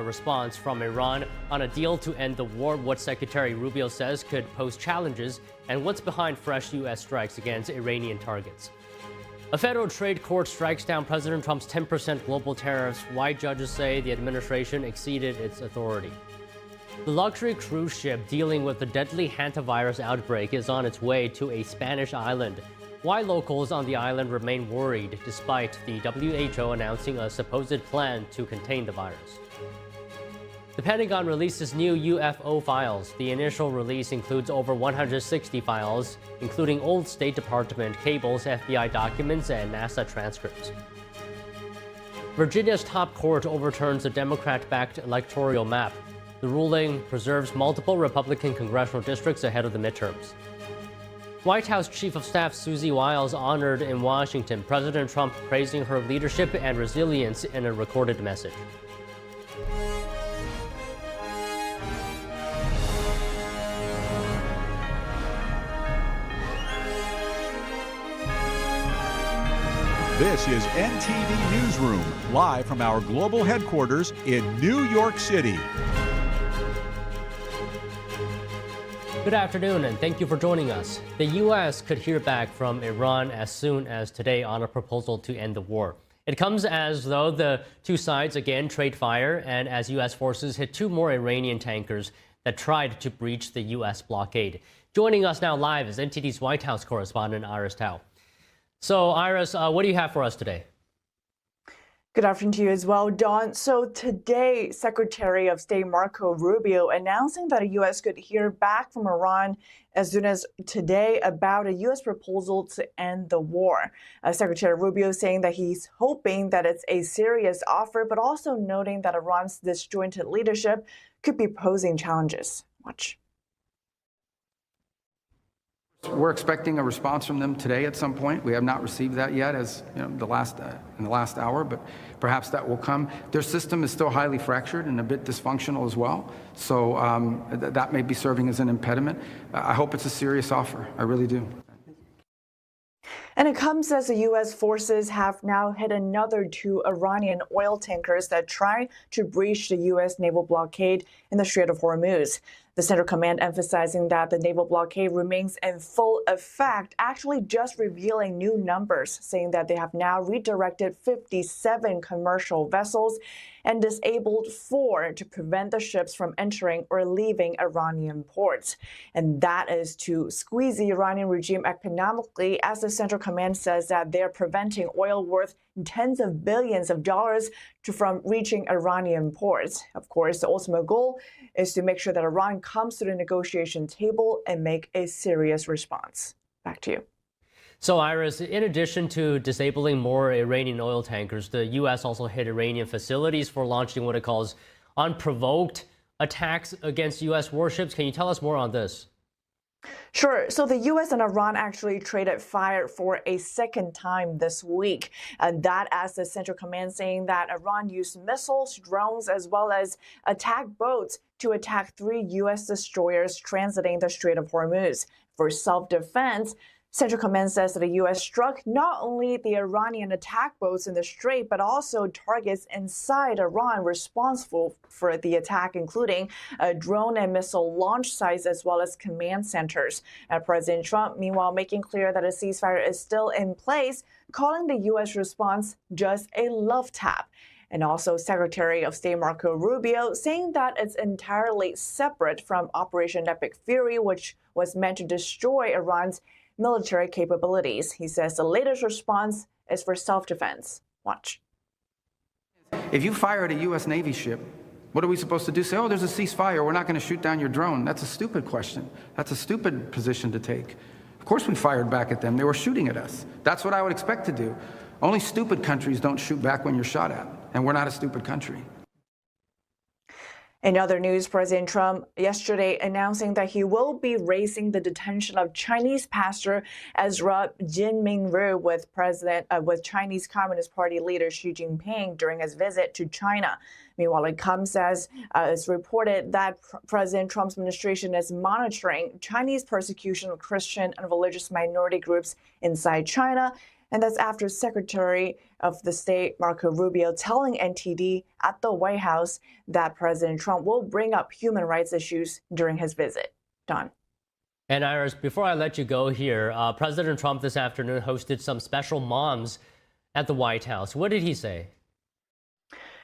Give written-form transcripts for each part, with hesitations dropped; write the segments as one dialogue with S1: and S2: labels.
S1: A response from Iran on a deal to end the war, what Secretary Rubio says could pose challenges, and what's behind fresh U.S. strikes against Iranian targets. A federal trade court strikes down President Trump's 10% global tariffs. Why judges say the administration exceeded its authority. The luxury cruise ship dealing with the deadly hantavirus outbreak is on its way to a Spanish island. Why locals on the island remain worried despite the WHO announcing a supposed plan to contain the virus. The Pentagon releases new UFO files. The initial release includes over 160 files, including old State Department cables, FBI documents, and NASA transcripts. Virginia's top court overturns a Democrat-backed electoral map. The ruling preserves multiple Republican congressional districts ahead of the midterms. White House Chief of Staff Susie Wiles honored in Washington, President Trump praising her leadership and resilience in a recorded message.
S2: This is NTD Newsroom, live from our global headquarters in New York City.
S1: Good afternoon, and thank you for joining us. The U.S. could hear back from Iran as soon as today on a proposal to end the war. It comes as though the two sides again trade fire, and as U.S. forces hit two more Iranian tankers that tried to breach the U.S. blockade. Joining us now live is NTD's White House correspondent Iris Tao. So, Iris, what do you have for us today?
S3: Good afternoon to you as well, Don. So today, Secretary of State Marco Rubio announcing that the U.S. could hear back from Iran as soon as today about a U.S. proposal to end the war. Secretary Rubio saying that he's hoping that it's a serious offer, but also noting that Iran's disjointed leadership could be posing challenges. Watch.
S4: We're expecting a response from them today at some point. We have not received that yet, as you know, in the last hour, but perhaps that will come. Their system is still highly fractured and a bit dysfunctional as well, so that may be serving as an impediment. I hope it's a serious offer. I really do.
S3: And it comes as the U.S. forces have now hit another two Iranian oil tankers that tried to breach the U.S. naval blockade in the Strait of Hormuz. The Central Command emphasizing that the naval blockade remains in full effect, actually just revealing new numbers, saying that they have now redirected 57 commercial vessels and disabled 4 to prevent the ships from entering or leaving Iranian ports. And that is to squeeze the Iranian regime economically, as the Central Command says that they're preventing oil worth tens of billions of dollars from reaching Iranian ports. Of course, the ultimate goal is to make sure that Iran comes to the negotiation table and make a serious response. Back to you.
S1: So, Iris, in addition to disabling more Iranian oil tankers, the U.S. also hit Iranian facilities for launching what it calls unprovoked attacks against U.S. warships. Can you tell us more on this?
S3: Sure. So the U.S. and Iran actually traded fire for a second time this week. And that as the Central Command saying that Iran used missiles, drones, as well as attack boats to attack 3 U.S. destroyers transiting the Strait of Hormuz. For self-defense, Central Command says that the U.S. struck not only the Iranian attack boats in the Strait, but also targets inside Iran responsible for the attack, including drone and missile launch sites as well as command centers. President Trump, meanwhile, making clear that a ceasefire is still in place, calling the U.S. response just a love tap. And also Secretary of State Marco Rubio saying that it's entirely separate from Operation Epic Fury, which was meant to destroy Iran's military capabilities. He says the latest response is for self-defense. Watch.
S4: If you fire at a U.S. Navy ship, what are we supposed to do? Say, oh, there's a ceasefire, we're not going to shoot down your drone. That's a stupid question. That's a stupid position to take. Of course we fired back at them. They were shooting at us. That's what I would expect to do. Only stupid countries don't shoot back when you're shot at, and we're not a stupid country.
S3: In other news, President Trump yesterday announcing that he will be raising the detention of Chinese pastor Ezra Jinmingru with Chinese Communist Party leader Xi Jinping during his visit to China. Meanwhile, it comes as it's reported that President Trump's administration is monitoring Chinese persecution of Christian and religious minority groups inside China. And that's after Secretary of the State Marco Rubio telling NTD at the White House that President Trump will bring up human rights issues during his visit. Don.
S1: And Iris, before I let you go here, President Trump this afternoon hosted some special moms at the White House. What did he say?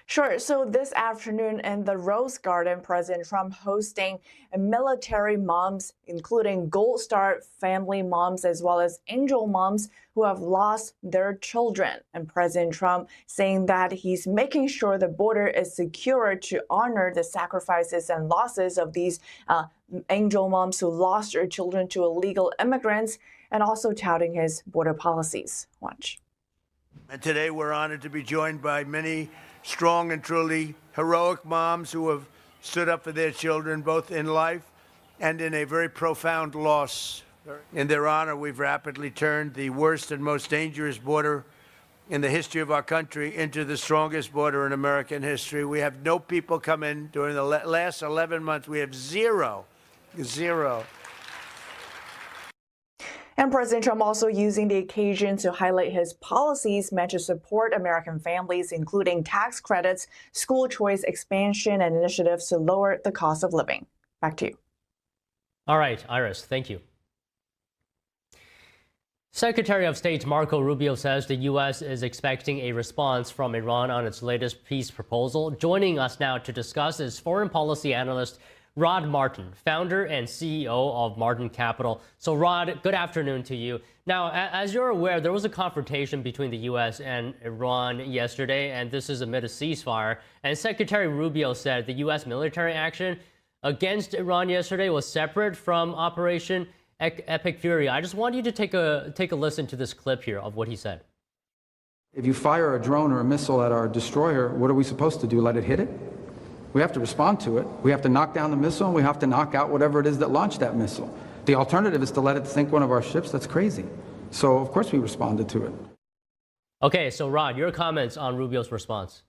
S3: Sure. So this afternoon in the Rose Garden, President Trump hosting military moms, including Gold Star family moms, as well as angel moms who have lost their children. And President Trump saying that he's making sure the border is secure to honor the sacrifices and losses of these angel moms who lost their children to illegal immigrants, and also touting his border policies. Watch.
S5: And today we're honored to be joined by many strong and truly heroic moms who have stood up for their children, both in life and in a very profound loss. In their honor, we've rapidly turned the worst and most dangerous border in the history of our country into the strongest border in American history. We have no people come in during the last 11 months. We have zero.
S3: And President Trump also using the occasion to highlight his policies meant to support American families, including tax credits, school choice expansion, and initiatives to lower the cost of living. Back to you.
S1: All right, Iris, thank you. Secretary of State Marco Rubio says the U.S. is expecting a response from Iran on its latest peace proposal. Joining us now to discuss is foreign policy analyst Rod Martin, founder and CEO of Martin Capital. So Rod, good afternoon to you. Now, as you're aware, there was a confrontation between the U.S. and Iran yesterday, and this is amid a ceasefire. And Secretary Rubio said the U.S. military action against Iran yesterday was separate from Operation Epic Fury. I just want you to take a listen to this clip here of what he said.
S4: If you fire a drone or a missile at our destroyer, what are we supposed to do? Let it hit it? We have to respond to it. We have to knock down the missile, and we have to knock out whatever it is that launched that missile. The alternative is to let it sink one of our ships. That's crazy. So, of course, we responded to it.
S1: Okay, so Rod, your comments on Rubio's response.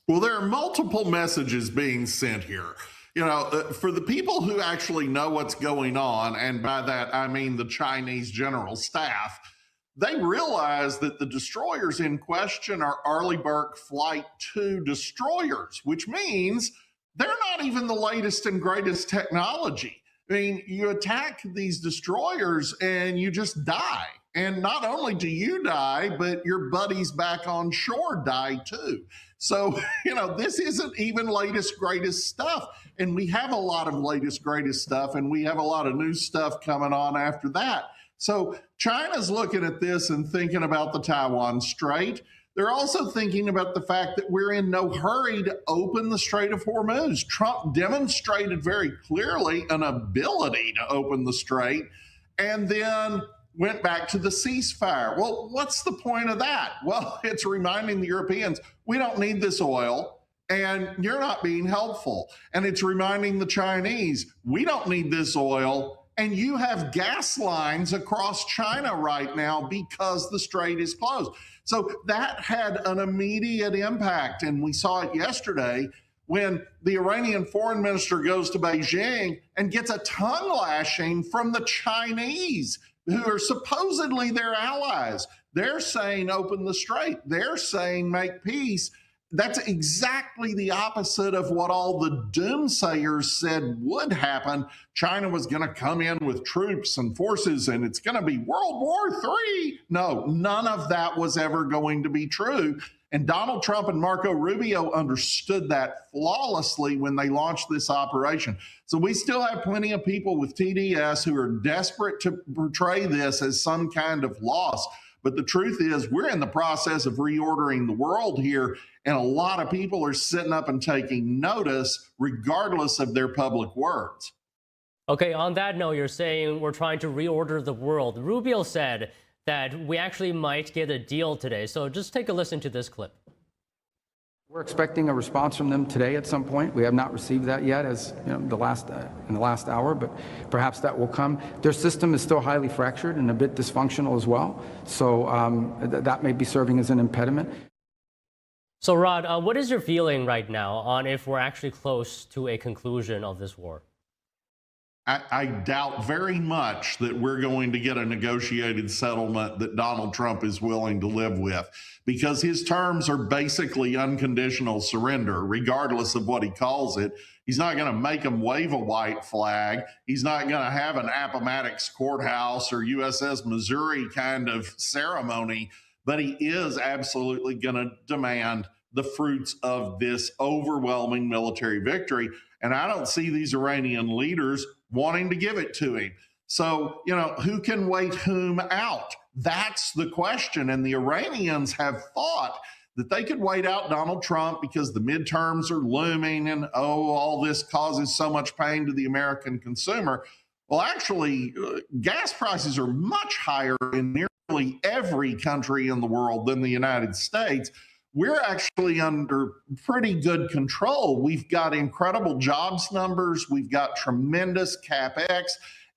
S6: Well, there are multiple messages being sent here. You know, for the people who actually know what's going on, and by that I mean the Chinese general staff, they realize that the destroyers in question are Arleigh Burke Flight 2 destroyers, which means they're not even the latest and greatest technology. I mean, you attack these destroyers and you just die. And not only do you die, but your buddies back on shore die too. So, you know, this isn't even latest, greatest stuff. And we have a lot of latest, greatest stuff, and we have a lot of new stuff coming on after that. So China's looking at this and thinking about the Taiwan Strait. They're also thinking about the fact that we're in no hurry to open the Strait of Hormuz. Trump demonstrated very clearly an ability to open the strait and then went back to the ceasefire. Well, what's the point of that? Well, it's reminding the Europeans, we don't need this oil and you're not being helpful. And it's reminding the Chinese, we don't need this oil. And you have gas lines across China right now because the strait is closed. So that had an immediate impact. And we saw it yesterday when the Iranian foreign minister goes to Beijing and gets a tongue lashing from the Chinese, who are supposedly their allies. They're saying open the strait. They're saying make peace. That's exactly the opposite of what all the doomsayers said would happen. China was going to come in with troops and forces, and it's going to be World War III. No, none of that was ever going to be true. And Donald Trump and Marco Rubio understood that flawlessly when they launched this operation. So we still have plenty of people with TDS who are desperate to portray this as some kind of loss. But the truth is, we're in the process of reordering the world here, and a lot of people are sitting up and taking notice, regardless of their public words.
S1: Okay, on that note, you're saying we're trying to reorder the world. Rubio said that we actually might get a deal today. So just take a listen to this clip.
S4: We're expecting a response from them today at some point. We have not received that yet, as you know, in the last hour, but perhaps that will come. Their system is still highly fractured and a bit dysfunctional as well, so that may be serving as an impediment.
S1: So Rod, what is your feeling right now on if we're actually close to a conclusion of this war?
S6: I doubt very much that we're going to get a negotiated settlement that Donald Trump is willing to live with, because his terms are basically unconditional surrender, regardless of what he calls it. He's not going to make them wave a white flag. He's not going to have an Appomattox courthouse or USS Missouri kind of ceremony, but he is absolutely going to demand the fruits of this overwhelming military victory. And I don't see these Iranian leaders wanting to give it to him. So, who can wait whom out? That's the question. And the Iranians have thought that they could wait out Donald Trump because the midterms are looming and, all this causes so much pain to the American consumer. Well, actually, gas prices are much higher in nearly every country in the world than the United States. We're actually under pretty good control. We've got incredible jobs numbers. We've got tremendous CapEx.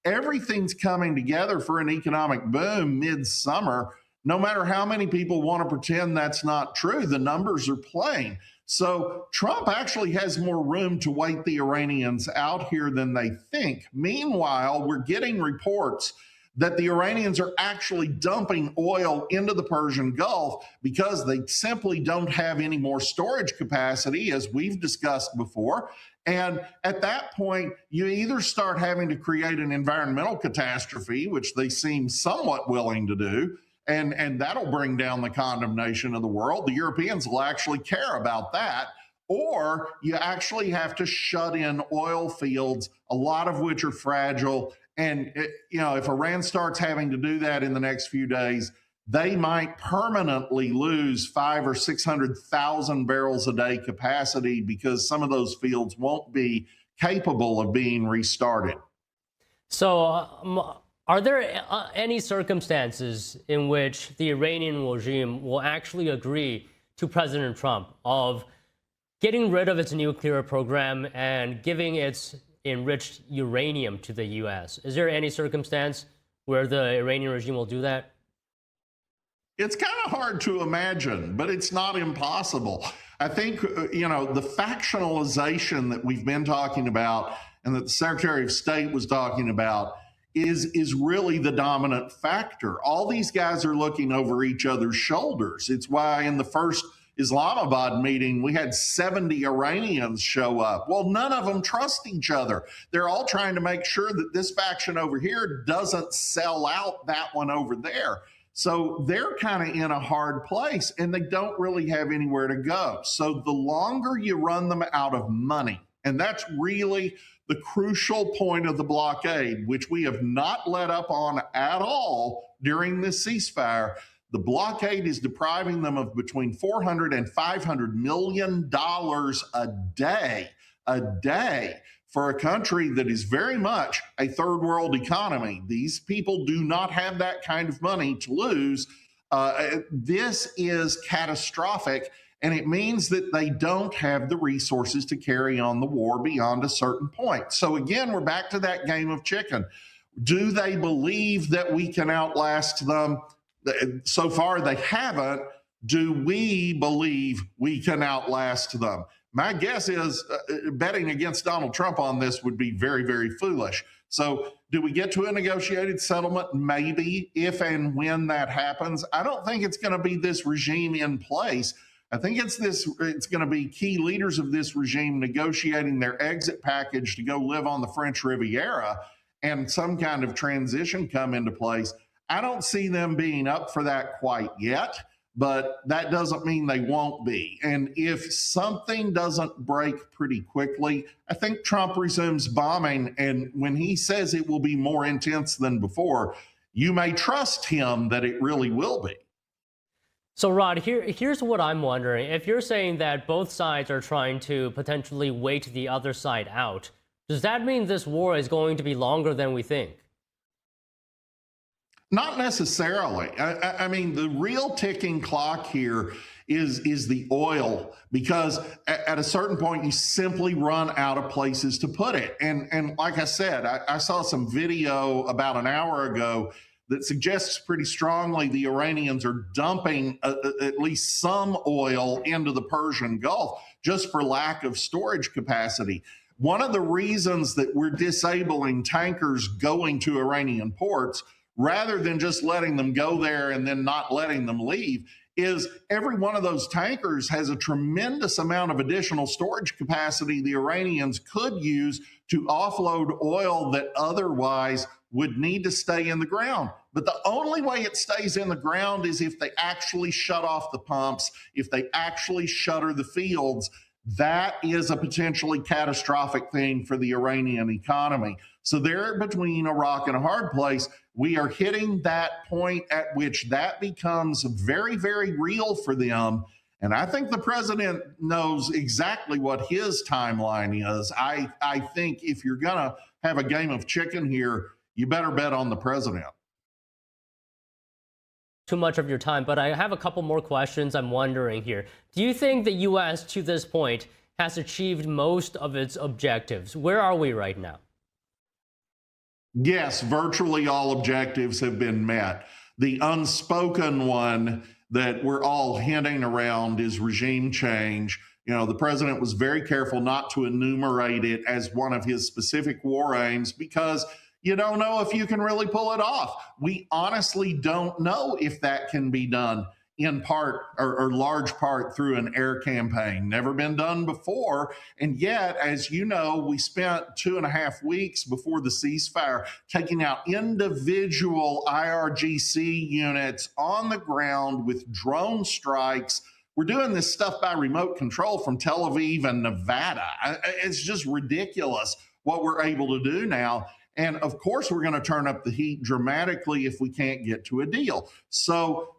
S6: Everything's coming together for an economic boom midsummer. No matter how many people want to pretend that's not true, the numbers are plain. So Trump actually has more room to wait the Iranians out here than they think. Meanwhile, we're getting reports that the Iranians are actually dumping oil into the Persian Gulf because they simply don't have any more storage capacity, as we've discussed before. And at that point, you either start having to create an environmental catastrophe, which they seem somewhat willing to do, and that'll bring down the condemnation of the world. The Europeans will actually care about that. Or you actually have to shut in oil fields, a lot of which are fragile. And, if Iran starts having to do that in the next few days, they might permanently lose 500,000 or 600,000 barrels a day capacity because some of those fields won't be capable of being restarted.
S1: So are there any circumstances in which the Iranian regime will actually agree to President Trump of getting rid of its nuclear program and giving its enriched uranium to the U.S.? Is there any circumstance where the Iranian regime will do that?
S6: It's kind of hard to imagine, but it's not impossible. I think, the factionalization that we've been talking about and that the Secretary of State was talking about is really the dominant factor. All these guys are looking over each other's shoulders. It's why in the first Islamabad meeting, we had 70 Iranians show up. Well, none of them trust each other. They're all trying to make sure that this faction over here doesn't sell out that one over there. So they're kind of in a hard place and they don't really have anywhere to go. So the longer you run them out of money, and that's really the crucial point of the blockade, which we have not let up on at all during this ceasefire, the blockade is depriving them of between $400 and $500 million a day for a country that is very much a third world economy. These people do not have that kind of money to lose. This is catastrophic, and it means that they don't have the resources to carry on the war beyond a certain point. So again, we're back to that game of chicken. Do they believe that we can outlast them? So far, they haven't. Do we believe we can outlast them? My guess is betting against Donald Trump on this would be very, very foolish. So do we get to a negotiated settlement? Maybe, if and when that happens. I don't think it's going to be this regime in place. I think it's going to be key leaders of this regime negotiating their exit package to go live on the French Riviera and some kind of transition come into place. I don't see them being up for that quite yet, but that doesn't mean they won't be. And if something doesn't break pretty quickly, I think Trump resumes bombing. And when he says it will be more intense than before, you may trust him that it really will be.
S1: So, Rod, here's what I'm wondering. If you're saying that both sides are trying to potentially wait the other side out, does that mean this war is going to be longer than we think?
S6: Not necessarily. I mean, the real ticking clock here is the oil, because at a certain point, you simply run out of places to put it. And like I said, I saw some video about an hour ago that suggests pretty strongly the Iranians are dumping at least some oil into the Persian Gulf just for lack of storage capacity. one of the reasons that we're disabling tankers going to Iranian ports, rather than just letting them go there and then not letting them leave, is every one of those tankers has a tremendous amount of additional storage capacity the Iranians could use to offload oil that otherwise would need to stay in the ground. But the only way it stays in the ground is if they actually shut off the pumps, if they actually shutter the fields. That is a potentially catastrophic thing for the Iranian economy. So they're between a rock and a hard place. We are hitting that point at which that becomes very, very real for them. And I think the president knows exactly what his timeline is. I think if you're going to have a game of chicken here, you better bet on the president.
S1: Too much of your time, but I have a couple more questions I'm wondering here. Do you think the U.S. to this point has achieved most of its objectives? Where are we right now?
S6: Yes, virtually all objectives have been met. The unspoken one that we're all hinting around is regime change. You know, the president was very careful not to enumerate it as one of his specific war aims because you don't know if you can really pull it off. We honestly don't know if that can be done in part or large part through an air campaign. Never been done before. And yet, as you know, we spent 2.5 weeks before the ceasefire taking out individual IRGC units on the ground with drone strikes. We're doing this stuff by remote control from Tel Aviv and Nevada. It's just ridiculous what we're able to do now. And of course, we're going to turn up the heat dramatically if we can't get to a deal. So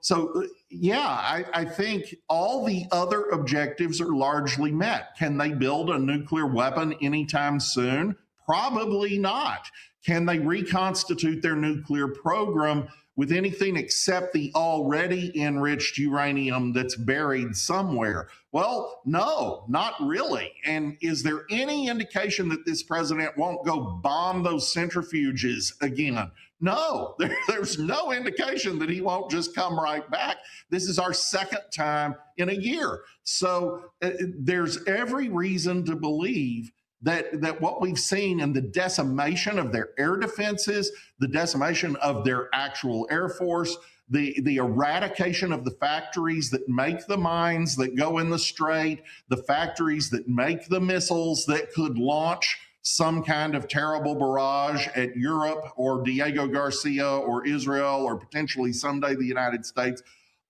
S6: yeah, I think all the other objectives are largely met. Can they build a nuclear weapon anytime soon? Probably not. Can they reconstitute their nuclear program with anything except the already enriched uranium that's buried somewhere? Well, no, not really. And is there any indication that this president won't go bomb those centrifuges again? No, there's no indication that he won't just come right back. This is our second time in a year. So there's every reason to believe that what we've seen in the decimation of their air defenses, the decimation of their actual Air Force, the eradication of the factories that make the mines that go in the strait, the factories that make the missiles that could launch some kind of terrible barrage at Europe or Diego Garcia or Israel or potentially someday the United States.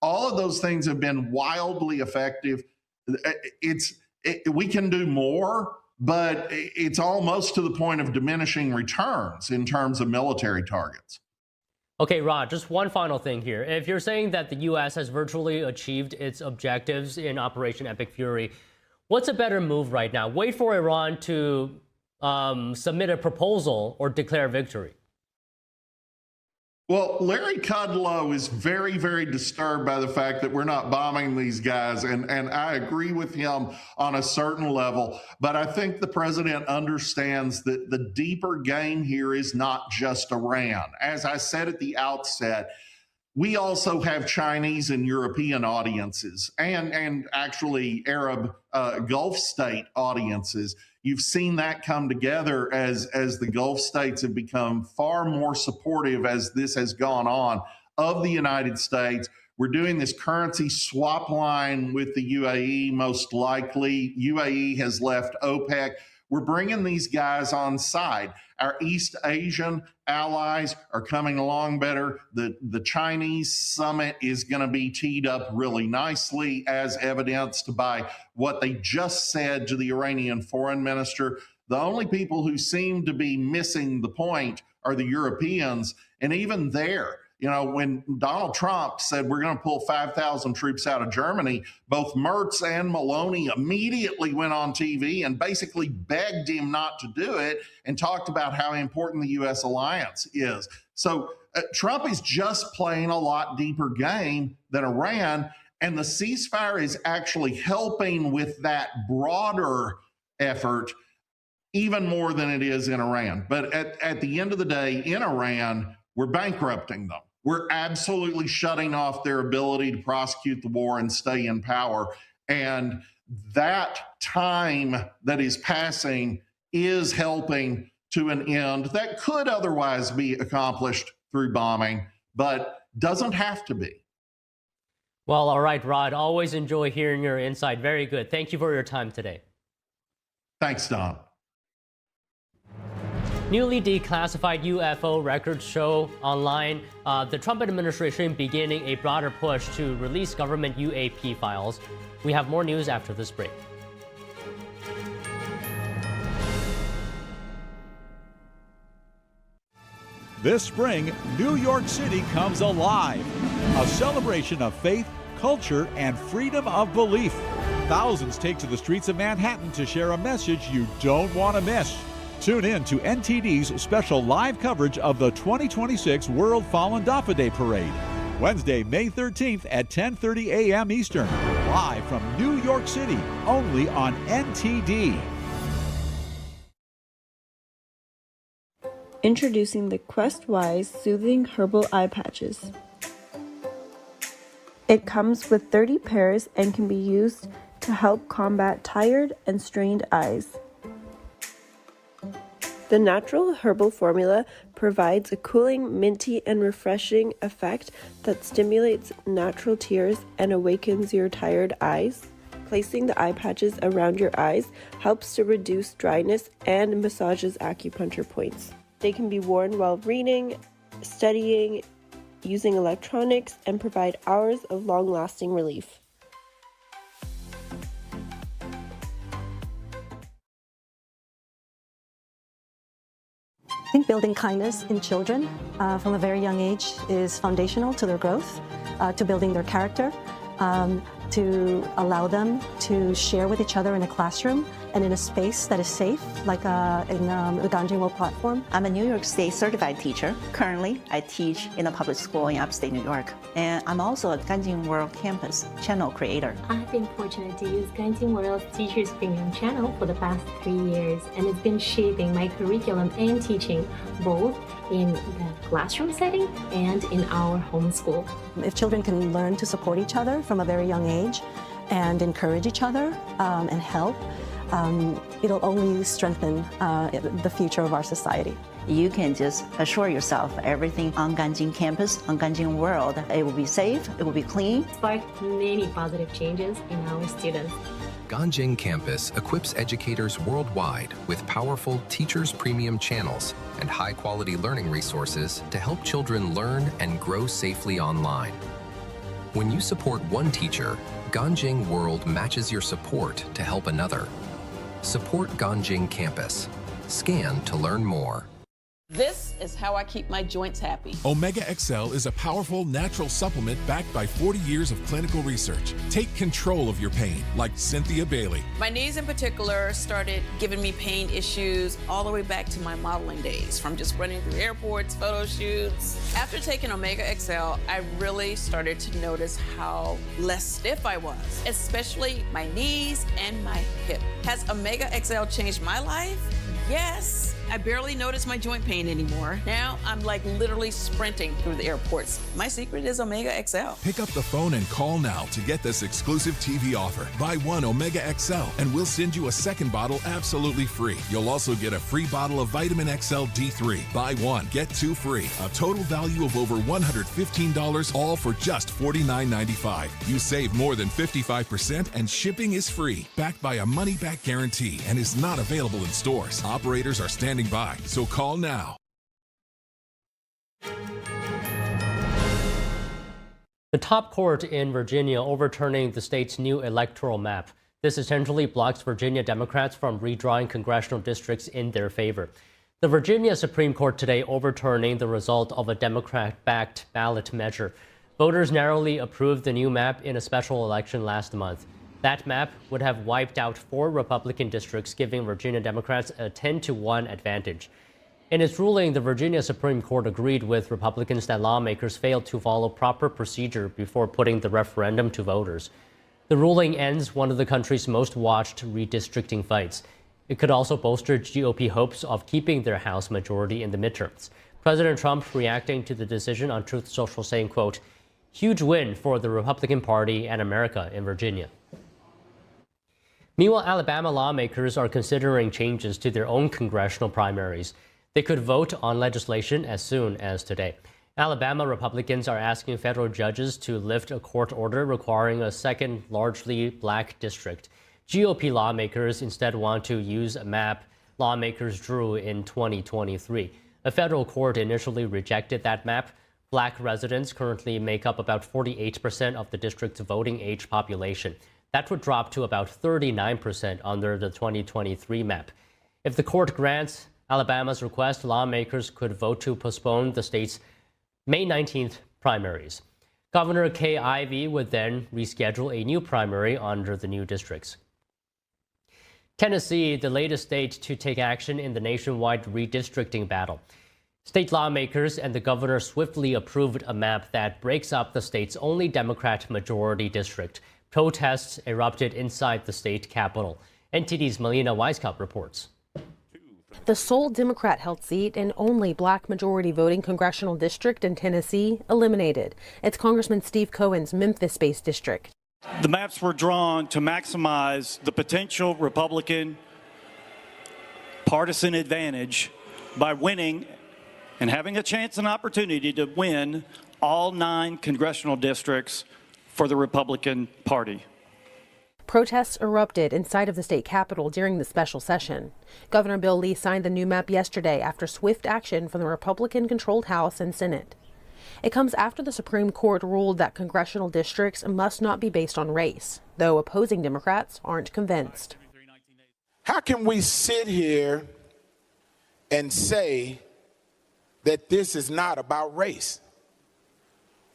S6: All of those things have been wildly effective. We can do more, but it's almost to the point of diminishing returns in terms of military targets.
S1: Okay, Rod, just one final thing here. If you're saying that the U.S. has virtually achieved its objectives in Operation Epic Fury, what's a better move right now? Wait for Iran to submit a proposal or declare victory?
S6: Well, Larry Kudlow is very, very disturbed by the fact that we're not bombing these guys, and I agree with him on a certain level, but I think the president understands that the deeper game here is not just Iran. As I said at the outset, we also have Chinese and European audiences and actually Arab Gulf state audiences. You've seen that come together as the Gulf states have become far more supportive as this has gone on of the United States. We're doing this currency swap line with the UAE, most likely. UAE has left OPEC. We're bringing these guys on side. Our East Asian allies are coming along better. The Chinese summit is going to be teed up really nicely, as evidenced by what they just said to the Iranian foreign minister. The only people who seem to be missing the point are the Europeans. And even there, you know, when Donald Trump said we're going to pull 5,000 troops out of Germany, both Merz and Maloney immediately went on TV and basically begged him not to do it and talked about how important the U.S. alliance is. So Trump is just playing a lot deeper game than Iran, and the ceasefire is actually helping with that broader effort even more than it is in Iran. But at the end of the day, in Iran, we're bankrupting them. We're absolutely shutting off their ability to prosecute the war and stay in power. And that time that is passing is helping to an end that could otherwise be accomplished through bombing, but doesn't have to be.
S1: Well, all right, Rod, always enjoy hearing your insight. Very good. Thank you for your time today.
S6: Thanks, Don.
S1: Newly declassified UFO records show online the Trump administration beginning a broader push to release government UAP files. We have more news after this break.
S2: This spring, New York City comes alive. A celebration of faith, culture, and freedom of belief. Thousands take to the streets of Manhattan to share a message you don't want to miss. Tune in to NTD's special live coverage of the 2026 World Fallen Dafa Day Parade. Wednesday, May 13th at 10:30 a.m. Eastern. Live from New York City, only on NTD.
S7: Introducing the QuestWise Soothing Herbal Eye Patches. It comes with 30 pairs and can be used to help combat tired and strained eyes. The natural herbal formula provides a cooling, minty, and refreshing effect that stimulates natural tears and awakens your tired eyes. Placing the eye patches around your eyes helps to reduce dryness and massages acupuncture points. They can be worn while reading, studying, using electronics, and provide hours of long-lasting relief.
S8: I think building kindness in children from a very young age is foundational to their growth, to building their character, to allow them to share with each other in a classroom and in a space that is safe, like in the Ganjin World platform.
S9: I'm a New York State certified teacher. Currently, I teach in a public school in upstate New York. And I'm also a Ganjin World Campus channel creator.
S10: I've been fortunate to use Ganjin World's Teachers Premium channel for the past 3 years, and it's been shaping my curriculum and teaching, both in the classroom setting and in our homeschool.
S8: If children can learn to support each other from a very young age and encourage each other and help, it'll only strengthen the future of our society.
S9: You can just assure yourself everything on Ganjin campus, on Ganjin World, it will be safe, it will be clean.
S10: Sparked many positive changes in our students.
S11: Ganjin Campus equips educators worldwide with powerful Teachers Premium channels and high-quality learning resources to help children learn and grow safely online. When you support one teacher, Ganjin World matches your support to help another. Support Ganjin Campus. Scan to learn more.
S12: This is how I keep my joints happy.
S13: Omega XL is a powerful natural supplement backed by 40 years of clinical research. Take control of your pain, like Cynthia Bailey.
S12: My knees in particular started giving me pain issues all the way back to my modeling days, from just running through airports, photo shoots. After taking Omega XL, I really started to notice how less stiff I was, especially my knees and my hip. Has Omega XL changed my life? Yes. I barely notice my joint pain anymore. Now I'm like literally sprinting through the airports. My secret is Omega XL.
S13: Pick up the phone and call now to get this exclusive TV offer. Buy one Omega XL and we'll send you a second bottle absolutely free. You'll also get a free bottle of Vitamin XL D3. Buy one, get two free. A total value of over $115, all for just $49.95. You save more than 55% and shipping is free. Backed by a money-back guarantee and is not available in stores. Operators are standing by, so call now.
S1: The top court in Virginia overturning the state's new electoral map. This essentially blocks Virginia Democrats from redrawing congressional districts in their favor. The Virginia Supreme Court today overturning the result of a Democrat-backed ballot measure. Voters narrowly approved the new map in a special election last month. That map would have wiped out 4 Republican districts, giving Virginia Democrats a 10-1 advantage. In its ruling, the Virginia Supreme Court agreed with Republicans that lawmakers failed to follow proper procedure before putting the referendum to voters. The ruling ends one of the country's most watched redistricting fights. It could also bolster GOP hopes of keeping their House majority in the midterms. President Trump reacting to the decision on Truth Social, saying, quote, "Huge win for the Republican Party and America in Virginia." Meanwhile, Alabama lawmakers are considering changes to their own congressional primaries. They could vote on legislation as soon as today. Alabama Republicans are asking federal judges to lift a court order requiring a second largely black district. GOP lawmakers instead want to use a map lawmakers drew in 2023. A federal court initially rejected that map. Black residents currently make up about 48% of the district's voting age population. That would drop to about 39% under the 2023 map. If the court grants Alabama's request, lawmakers could vote to postpone the state's May 19th primaries. Governor Kay Ivey would then reschedule a new primary under the new districts. Tennessee, the latest state to take action in the nationwide redistricting battle. State lawmakers and the governor swiftly approved a map that breaks up the state's only Democrat majority district. Protests erupted inside the state capitol. NTD's Melina Weisskopf reports.
S14: The sole Democrat-held seat and only black majority voting congressional district in Tennessee eliminated. It's Congressman Steve Cohen's Memphis-based district.
S15: The maps were drawn to maximize the potential Republican partisan advantage by winning and having a chance and opportunity to win all 9 congressional districts for the Republican Party.
S14: Protests erupted inside of the state capitol during the special session. Governor Bill Lee signed the new map yesterday after swift action from the Republican-controlled House and Senate. It comes after the Supreme Court ruled that congressional districts must not be based on race, though opposing Democrats aren't convinced.
S16: How can we sit here and say that this is not about race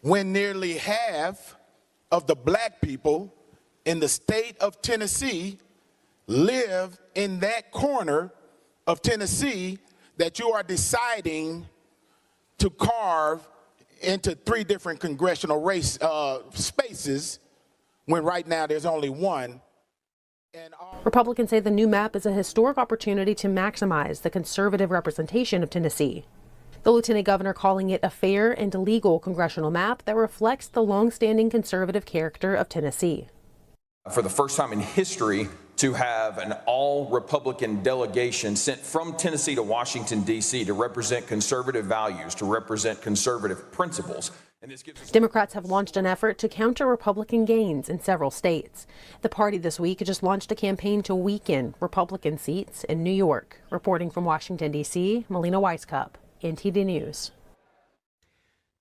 S16: when nearly half of the black people in the state of Tennessee live in that corner of Tennessee that you are deciding to carve into 3 different congressional race spaces when right now there's only one.
S14: Republicans say the new map is a historic opportunity to maximize the conservative representation of Tennessee. The lieutenant governor calling it a fair and legal congressional map that reflects the long-standing conservative character of Tennessee.
S17: For the first time in history, to have an all-Republican delegation sent from Tennessee to Washington, D.C. to represent conservative values, to represent conservative principles.
S14: Democrats have launched an effort to counter Republican gains in several states. The party this week just launched a campaign to weaken Republican seats in New York. Reporting from Washington, D.C., Melina Weisskopf, NTD News.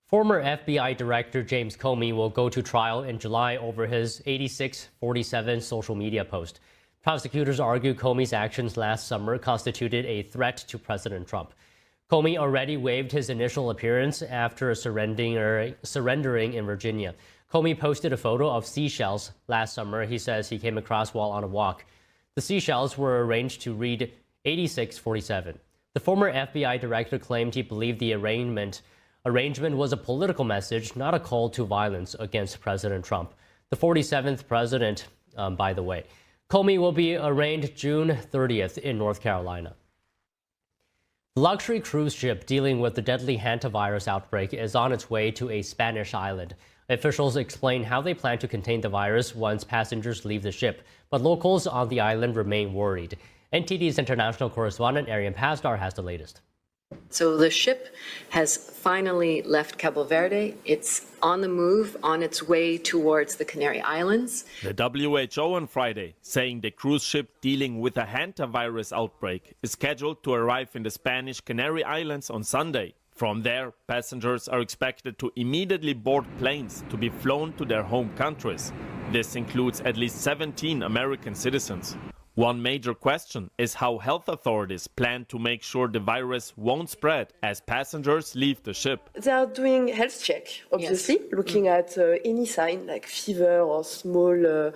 S1: Former FBI Director James Comey will go to trial in July over his 8647 social media post. Prosecutors argue Comey's actions last summer constituted a threat to President Trump. Comey already waived his initial appearance after surrendering in Virginia. Comey posted a photo of seashells last summer he says he came across while on a walk. The seashells were arranged to read 8647. The former FBI director claimed he believed the arrangement was a political message, not a call to violence against President Trump. The 47th president, by the way. Comey will be arraigned June 30th in North Carolina. The luxury cruise ship dealing with the deadly hantavirus outbreak is on its way to a Spanish island. Officials explain how they plan to contain the virus once passengers leave the ship, but locals on the island remain worried. NTD's international correspondent Arian Pasdar has the latest.
S18: So the ship has finally left Cabo Verde. It's on the move, on its way towards the Canary Islands.
S19: The WHO on Friday saying the cruise ship dealing with a hantavirus outbreak is scheduled to arrive in the Spanish Canary Islands on Sunday. From there, passengers are expected to immediately board planes to be flown to their home countries. This includes at least 17 American citizens. One major question is how health authorities plan to make sure the virus won't spread as passengers leave the ship.
S20: They are doing health check, obviously, looking at any sign like fever or small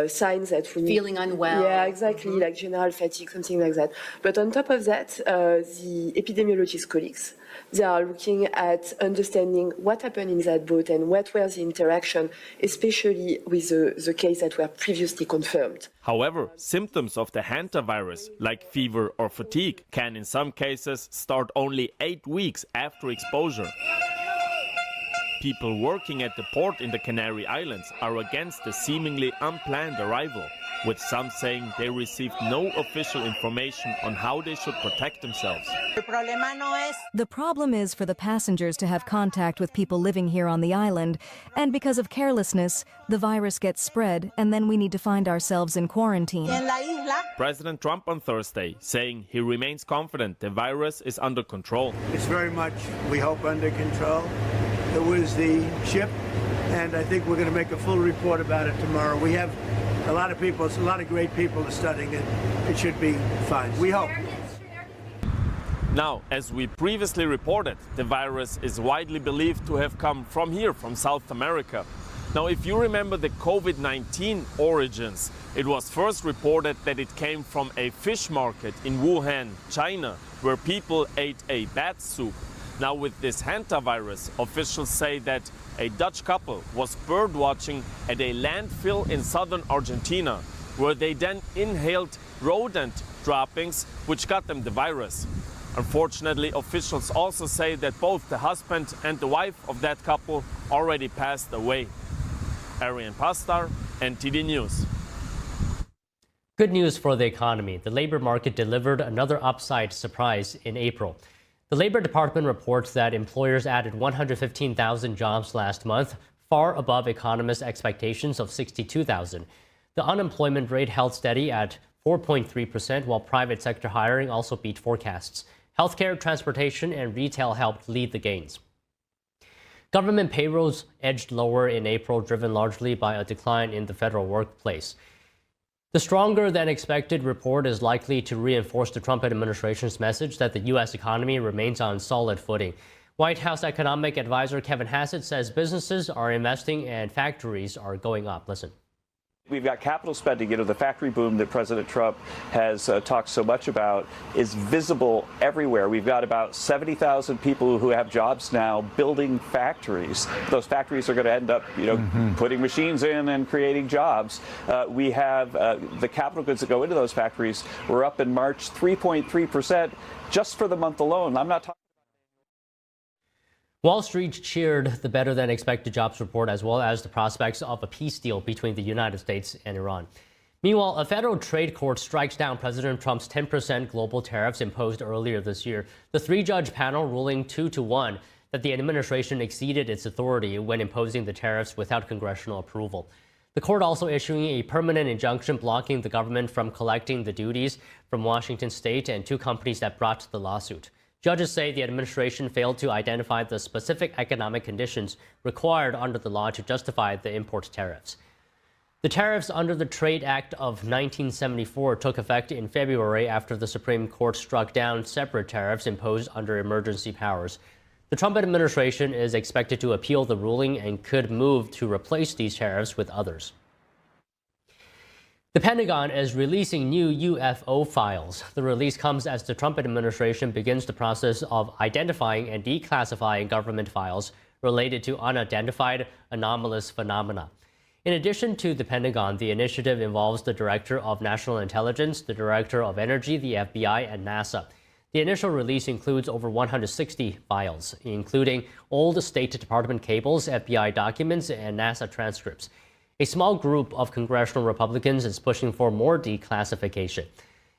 S20: signs that we
S18: feeling unwell.
S20: Yeah, exactly, like general fatigue, something like that. But on top of that, the epidemiologist colleagues, they are looking at understanding what happened in that boat and what were the interaction, especially with the case that were previously confirmed.
S19: However, symptoms of the hantavirus, like fever or fatigue, can in some cases start only 8 weeks after exposure. People working at the port in the Canary Islands are against the seemingly unplanned arrival. with some saying they received no official information on how they should protect themselves.
S21: The problem is for the passengers to have contact with people living here on the island, and because of carelessness, the virus gets spread, and then we need to find ourselves in quarantine.
S19: President Trump on Thursday saying he remains confident the virus is under control.
S5: It's very much, we hope, under control. It was the ship, and I think we're going to make a full report about it tomorrow. We have a lot of people, a lot of great people studying it. It should be fine. We hope.
S19: Now, as we previously reported, the virus is widely believed to have come from here, from South America. Now, if you remember the COVID-19 origins, it was first reported that it came from a fish market in Wuhan, China, where people ate a bat soup. Now, with this hantavirus, officials say that a Dutch couple was bird watching at a landfill in southern Argentina, where they then inhaled rodent droppings, which got them the virus. Unfortunately, officials also say that both the husband and the wife of that couple already passed away. Arian Pastar, NTD News.
S1: Good news for the economy. The labor market delivered another upside surprise in April. The Labor Department reports that employers added 115,000 jobs last month, far above economists' expectations of 62,000. The unemployment rate held steady at 4.3%, while private sector hiring also beat forecasts. Healthcare, transportation, and retail helped lead the gains. Government payrolls edged lower in April, driven largely by a decline in the federal workplace. The stronger than expected report is likely to reinforce the Trump administration's message that the U.S. economy remains on solid footing. White House economic advisor Kevin Hassett says businesses are investing and factories are going up. Listen.
S22: We've got capital spending. The factory boom that President Trump has talked so much about is visible everywhere. We've got about 70,000 people who have jobs now building factories. Those factories are going to end up, putting machines in and creating jobs. We have the capital goods that go into those factories were up in March 3.3% just for the month alone. I'm not talking.
S1: Wall Street cheered the better-than-expected jobs report as well as the prospects of a peace deal between the United States and Iran. Meanwhile, a federal trade court strikes down President Trump's 10% global tariffs imposed earlier this year. The three-judge panel ruling 2-1 that the administration exceeded its authority when imposing the tariffs without congressional approval. The court also issuing a permanent injunction blocking the government from collecting the duties from Washington state and two companies that brought the lawsuit. Judges say the administration failed to identify the specific economic conditions required under the law to justify the import tariffs. The tariffs under the Trade Act of 1974 took effect in February after the Supreme Court struck down separate tariffs imposed under emergency powers. The Trump administration is expected to appeal the ruling and could move to replace these tariffs with others. The Pentagon is releasing new UFO files. The release comes as the Trump administration begins the process of identifying and declassifying government files related to unidentified anomalous phenomena. In addition to the Pentagon, the initiative involves the Director of National Intelligence, the Director of Energy, the FBI, and NASA. The initial release includes over 160 files, including old State Department cables, FBI documents, and NASA transcripts. A small group of congressional Republicans is pushing for more declassification.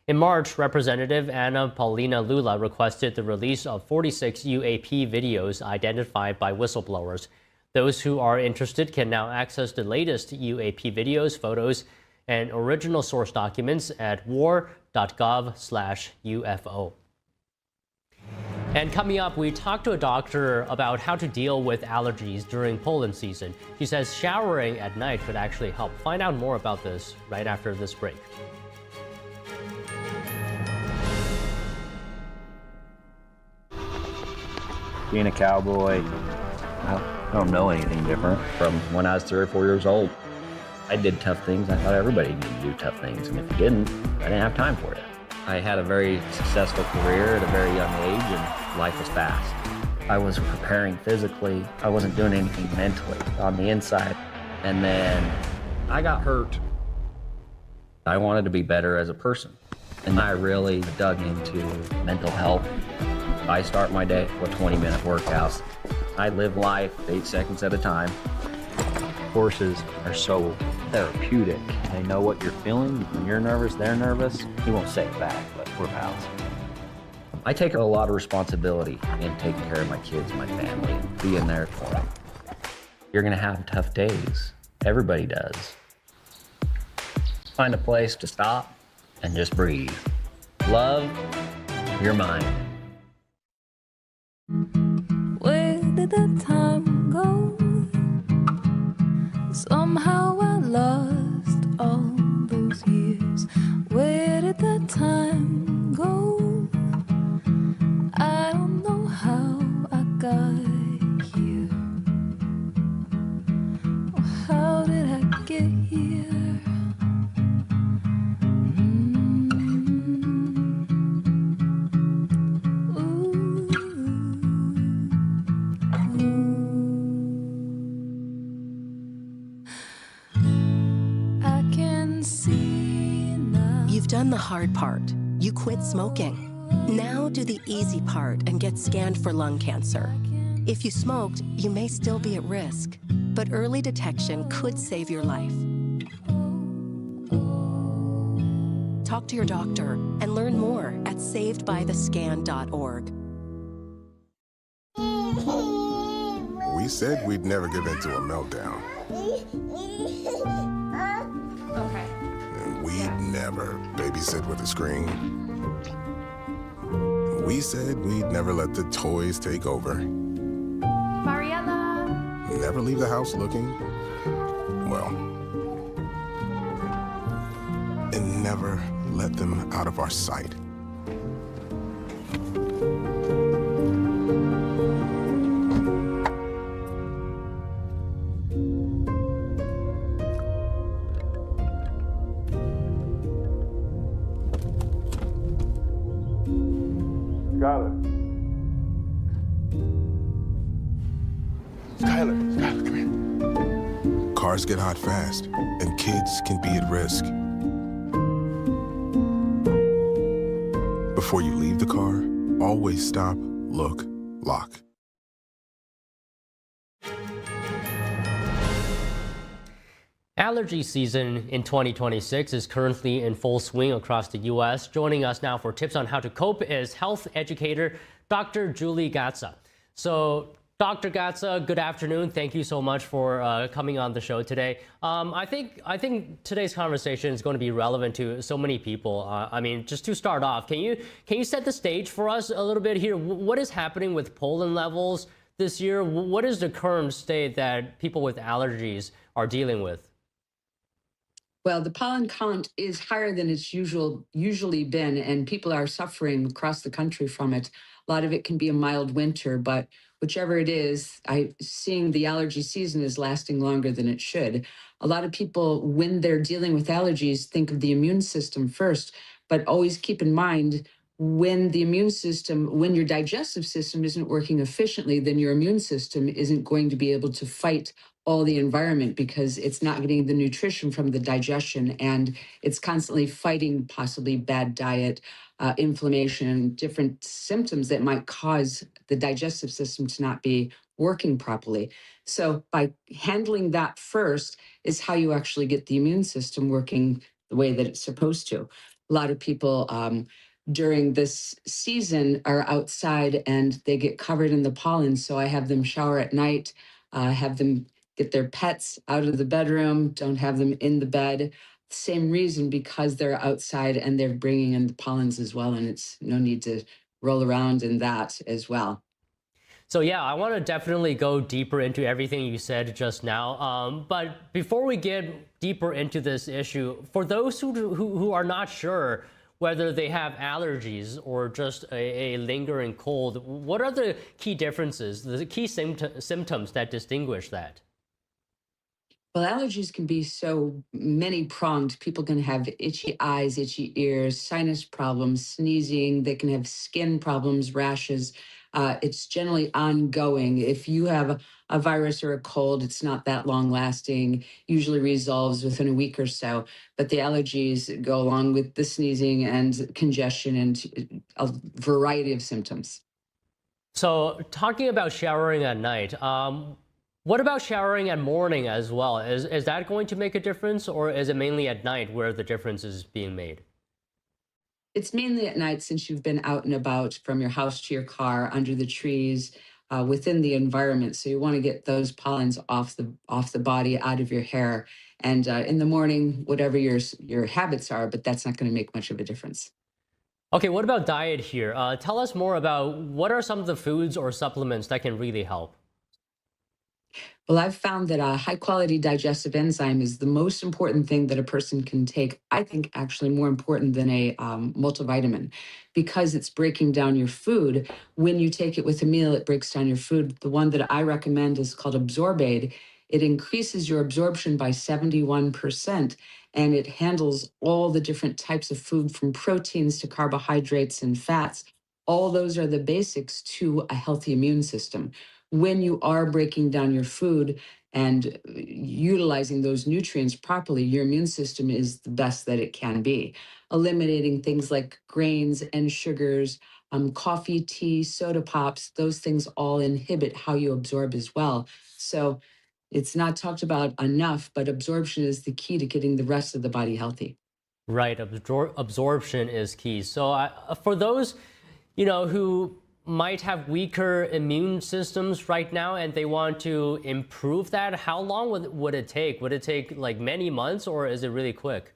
S1: In March, Representative Anna Paulina Lula requested the release of 46 UAP videos identified by whistleblowers. Those who are interested can now access the latest UAP videos, photos, and original source documents at war.gov/UFO. And coming up, we talked to a doctor about how to deal with allergies during pollen season. She says showering at night could actually help. Find out more about this right after this break.
S23: Being a cowboy, I don't know anything different from when I was 3 or 4 years old. I did tough things. I thought everybody needed to do tough things, and if you didn't, I didn't have time for it. I had a very successful career at a very young age, and life was fast. I was preparing physically. I wasn't doing anything mentally on the inside. And then I got hurt. I wanted to be better as a person. And I really dug into mental health. I start my day with 20-minute workouts. I live life 8 seconds at a time. Horses are so therapeutic. They know what you're feeling. When you're nervous, they're nervous. You won't say it back, but we're pals. I take a lot of responsibility in taking care of my kids, my family, and being there for them. You're gonna have tough days. Everybody does. Find a place to stop and just breathe. Love your mind.
S3: Where did the time go? Somehow I lost all those years. Where did the time go? I don't know how I got here. How did I get here?
S4: You've done the hard part. You quit smoking. Now do the easy part and get scanned for lung cancer. If you smoked, you may still be at risk, but early detection could save your life. Talk to your doctor and learn more at savedbythescan.org.
S6: We said we'd never give in to a meltdown.
S3: Okay.
S6: And we'd never babysit with a screen. We said we'd never let the toys take over.
S3: Mariella!
S6: Never leave the house looking, well, and never let them out of our sight.
S16: Skylar, come here.
S6: Cars get hot fast, and kids can be at risk. Before you leave the car, always stop, look, lock.
S1: Allergy season in 2026 is currently in full swing across the U.S. Joining us now for tips on how to cope is health educator Dr. Julie Gatza. So, Dr. Gatza, good afternoon. Thank you so much for coming on the show today. I think today's conversation is going to be relevant to so many people. I mean, just to start off, can you set the stage for us a little bit here? What is happening with pollen levels this year? What is the current state that people with allergies are dealing with?
S24: Well, the pollen count is higher than it's usually been, and people are suffering across the country from it. A lot of it can be a mild winter, but whichever it is, seeing the allergy season is lasting longer than it should. A lot of people, when they're dealing with allergies, think of the immune system first, but always keep in mind when your digestive system isn't working efficiently, then your immune system isn't going to be able to fight all the environment because it's not getting the nutrition from the digestion, and it's constantly fighting possibly bad diet, inflammation, different symptoms that might cause the digestive system to not be working properly. So by handling that first is how you actually get the immune system working the way that it's supposed to. A lot of people during this season are outside and they get covered in the pollen. So I have them shower at night, have them get their pets out of the bedroom, don't have them in the bed. Same reason, because they're outside and they're bringing in the pollens as well. And it's no need to roll around in that as well.
S1: So yeah, I want to definitely go deeper into everything you said just now. But before we get deeper into this issue, for those who are not sure whether they have allergies or just a lingering cold, what are the key differences, the key symptoms that distinguish that?
S24: Well, allergies can be so many-pronged. People can have itchy eyes, itchy ears, sinus problems, sneezing. They can have skin problems, rashes. It's generally ongoing. If you have a virus or a cold, it's not that long-lasting, usually resolves within a week or so. But the allergies go along with the sneezing and congestion and a variety of symptoms.
S1: So talking about showering at night, What about showering at morning as well? Is that going to make a difference, or is it mainly at night where the difference is being made?
S24: It's mainly at night since you've been out and about from your house to your car, under the trees, within the environment. So you want to get those pollens off the body, out of your hair. And in the morning, whatever your habits are, but that's not going to make much of a difference.
S1: Okay, what about diet here? Tell us more about what are some of the foods or supplements that can really help?
S24: Well, I've found that a high quality digestive enzyme is the most important thing that a person can take. I think actually more important than a multivitamin, because it's breaking down your food. When you take it with a meal, it breaks down your food. The one that I recommend is called Absorbaid. It increases your absorption by 71%, and it handles all the different types of food from proteins to carbohydrates and fats. All those are the basics to a healthy immune system. When you are breaking down your food and utilizing those nutrients properly, your immune system is the best that it can be. Eliminating things like grains and sugars, coffee, tea, soda pops, those things all inhibit how you absorb as well. So it's not talked about enough, but absorption is the key to getting the rest of the body healthy.
S1: Right, absorption is key. So for those, who might have weaker immune systems right now and they want to improve that, how long would it take? Would it take like many months, or is it really quick?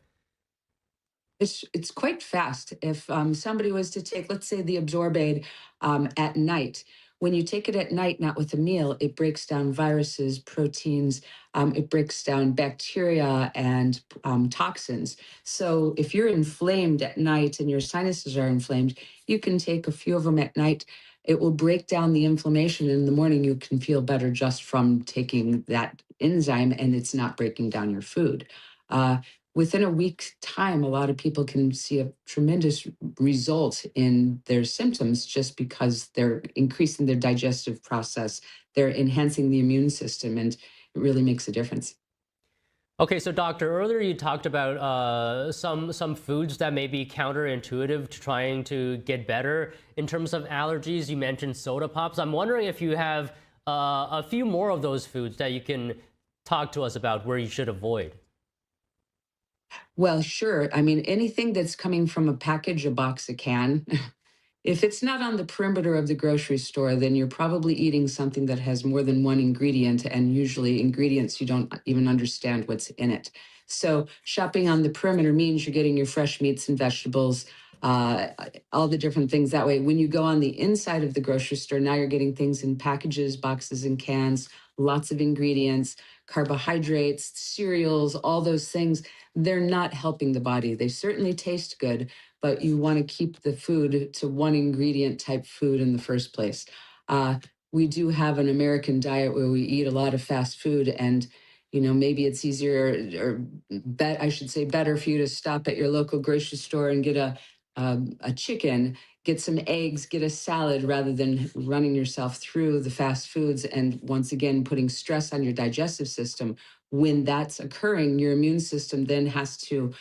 S24: It's quite fast. If somebody was to take, let's say, the Absorbaid at night, when you take it at night, not with a meal, it breaks down viruses, proteins, it breaks down bacteria and toxins. So if you're inflamed at night and your sinuses are inflamed, you can take a few of them at night. It will break down the inflammation. In the morning, you can feel better just from taking that enzyme, and it's not breaking down your food. Within a week's time, a lot of people can see a tremendous result in their symptoms just because they're increasing their digestive process, they're enhancing the immune system, and it really makes a difference.
S1: Okay, so doctor, earlier you talked about some foods that may be counterintuitive to trying to get better in terms of allergies. You mentioned soda pops. I'm wondering if you have a few more of those foods that you can talk to us about where you should avoid.
S24: Well, sure. I mean, anything that's coming from a package, a box, a can, if it's not on the perimeter of the grocery store, then you're probably eating something that has more than one ingredient, and usually ingredients you don't even understand what's in it. So shopping on the perimeter means you're getting your fresh meats and vegetables, all the different things that way. When you go on the inside of the grocery store, now you're getting things in packages, boxes, and cans, lots of ingredients, carbohydrates, cereals, all those things. They're not helping the body. They certainly taste good, but you want to keep the food to one ingredient type food in the first place. We do have an American diet where we eat a lot of fast food, and maybe it's easier, or I should say better, for you to stop at your local grocery store and get a chicken, get some eggs, get a salad, rather than running yourself through the fast foods and once again putting stress on your digestive system. When that's occurring, your immune system then has to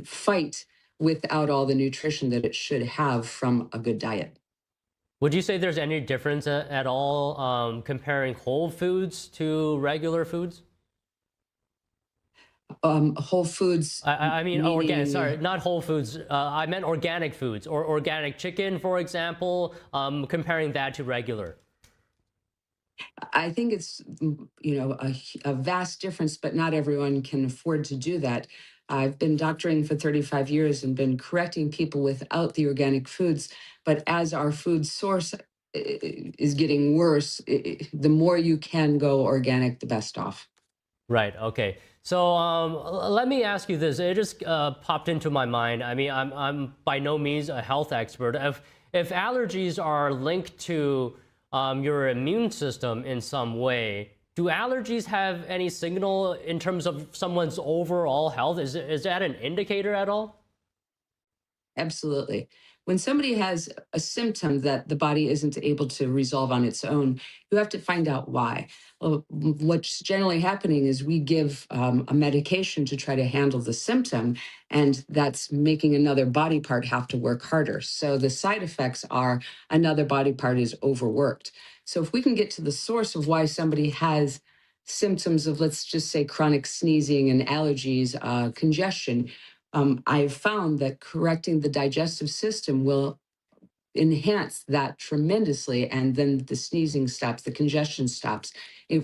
S24: fight without all the nutrition that it should have from a good diet.
S1: Would you say there's any difference at all comparing whole foods to regular foods?
S24: Whole foods.
S1: I mean,
S24: meaning...
S1: organic. Sorry, not whole foods. I meant organic foods, or organic chicken, for example. Comparing that to regular.
S24: I think it's a vast difference, but not everyone can afford to do that. I've been doctoring for 35 years and been correcting people without the organic foods. But as our food source is getting worse, the more you can go organic, the best off.
S1: Right. Okay. So let me ask you this. It just popped into my mind. I mean, I'm by no means a health expert. If allergies are linked to your immune system in some way, do allergies have any signal in terms of someone's overall health? Is that an indicator at all?
S24: Absolutely. When somebody has a symptom that the body isn't able to resolve on its own, you have to find out why. Well, what's generally happening is we give a medication to try to handle the symptom, and that's making another body part have to work harder. So the side effects are another body part is overworked. So if we can get to the source of why somebody has symptoms of, let's just say, chronic sneezing and allergies, congestion, I've found that correcting the digestive system will enhance that tremendously, and then the sneezing stops, the congestion stops.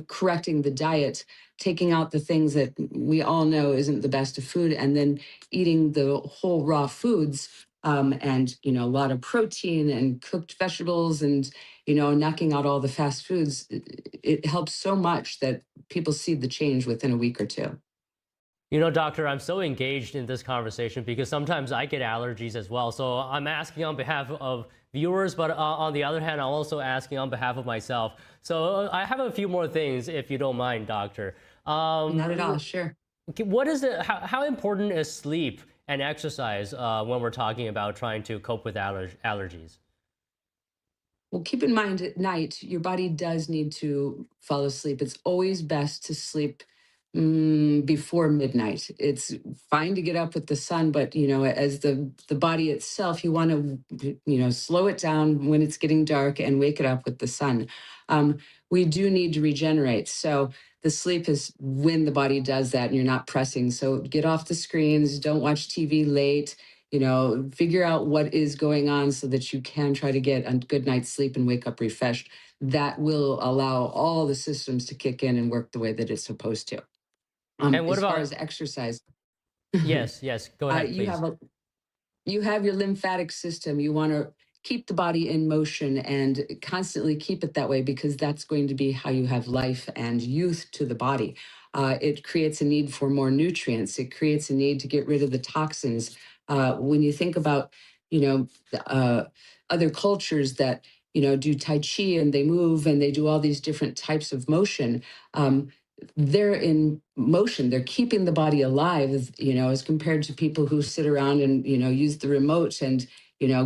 S24: Correcting the diet, taking out the things that we all know isn't the best of food, and then eating the whole raw foods, and a lot of protein and cooked vegetables, and knocking out all the fast foods. It helps so much that people see the change within a week or two.
S1: Doctor, I'm so engaged in this conversation because sometimes I get allergies as well. So I'm asking on behalf of viewers, but on the other hand, I'm also asking on behalf of myself. So I have a few more things, if you don't mind, Doctor.
S24: Not at all, sure.
S1: What is it? How important is sleep and exercise when we're talking about trying to cope with allergies?
S24: Well, keep in mind at night, your body does need to fall asleep. It's always best to sleep before midnight. It's fine to get up with the sun, but as the body itself, you want to slow it down when it's getting dark and wake it up with the sun. We do need to regenerate. So the sleep is when the body does that and you're not pressing. So get off the screens, don't watch TV late, figure out what is going on so that you can try to get a good night's sleep and wake up refreshed. That will allow all the systems to kick in and work the way that it's supposed to.
S1: And what
S24: as
S1: about
S24: far as exercise?
S1: Yes, go ahead, please.
S24: You have your lymphatic system. You want to keep the body in motion and constantly keep it that way, because that's going to be how you have life and youth to the body. It creates a need for more nutrients. It creates a need to get rid of the toxins. When you think about, other cultures that, do Tai Chi and they move and they do all these different types of motion, they're in motion. They're keeping the body alive, as compared to people who sit around and, use the remote and,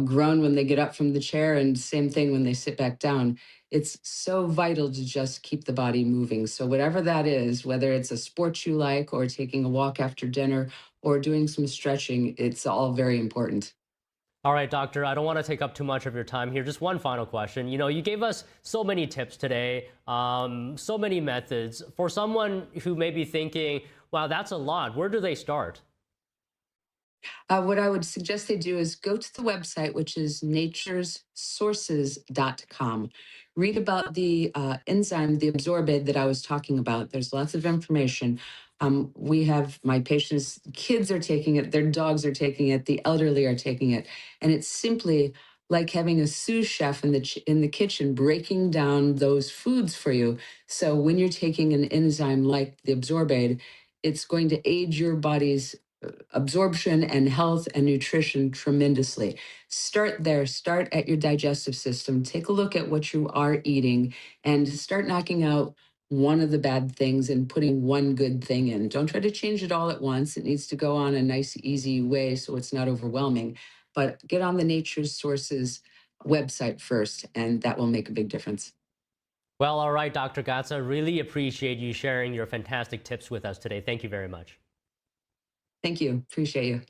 S24: groan when they get up from the chair, and same thing when they sit back down. It's so vital to just keep the body moving. So whatever that is, whether it's a sport you like or taking a walk after dinner or doing some stretching, it's all very important.
S1: All right, Doctor, I don't want to take up too much of your time here. Just one final question. You gave us so many tips today, so many methods. For someone who may be thinking, wow, that's a lot, where do they start?
S24: What I would suggest they do is go to the website, which is naturesources.com. Read about the enzyme, the absorbate that I was talking about. There's lots of information. We have my patients, kids are taking it, their dogs are taking it, the elderly are taking it. And it's simply like having a sous chef in the kitchen breaking down those foods for you. So when you're taking an enzyme like the absorbate, it's going to aid your body's absorption and health and nutrition tremendously. Start there, start at your digestive system, take a look at what you are eating and start knocking out one of the bad things and putting one good thing in. Don't try to change it all at once. It needs to go on a nice, easy way so it's not overwhelming. But get on the Nature's Sources website first, and that will make a big difference.
S1: Well, all right, Dr. Gatza, really appreciate you sharing your fantastic tips with us today. Thank you very much.
S24: Thank you. Appreciate you.